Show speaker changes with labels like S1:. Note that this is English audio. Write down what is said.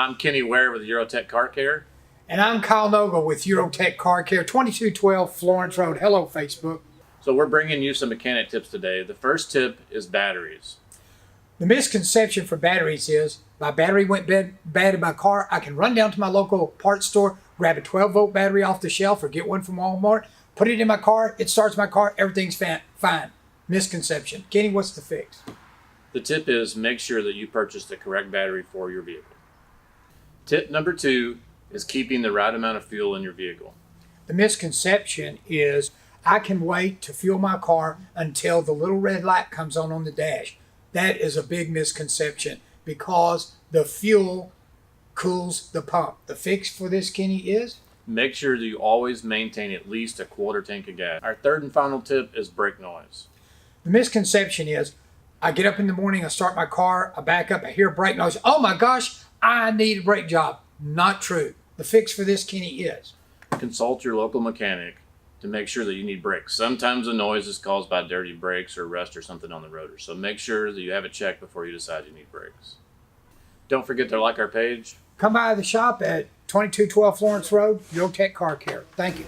S1: I'm Kenny Ware with Eurotech Car Care.
S2: And I'm Kyle Nogle with Eurotech Car Care, 2212 Florence Road. Hello, Facebook.
S1: So we're bringing you some mechanic tips today. The first tip is batteries.
S2: The misconception for batteries is my battery went bad in my car. I can run down to my local parts store, grab a 12-volt battery off the shelf or get one from Walmart, put it in my car, it starts my car, everything's fine. Misconception. Kenny, what's the fix?
S1: The tip is make sure that you purchase the correct battery for your vehicle. Tip number 2 is keeping the right amount of fuel in your vehicle.
S2: The misconception is I can wait to fuel my car until the little red light comes on the dash. That is a big misconception because the fuel cools the pump. The fix for this, Kenny, is?
S1: Make sure that you always maintain at least a quarter tank of gas. Our third and final tip is brake noise.
S2: The misconception is I get up in the morning, I start my car, I back up, I hear brake noise. Oh my gosh, I need a brake job. Not true. The fix for this, Kenny, is?
S1: Consult your local mechanic to make sure that you need brakes. Sometimes the noise is caused by dirty brakes or rust or something on the rotor. So make sure that you have it checked before you decide you need brakes. Don't forget to like our page.
S2: Come by the shop at 2212 Florence Road, Eurotech Car Care. Thank you.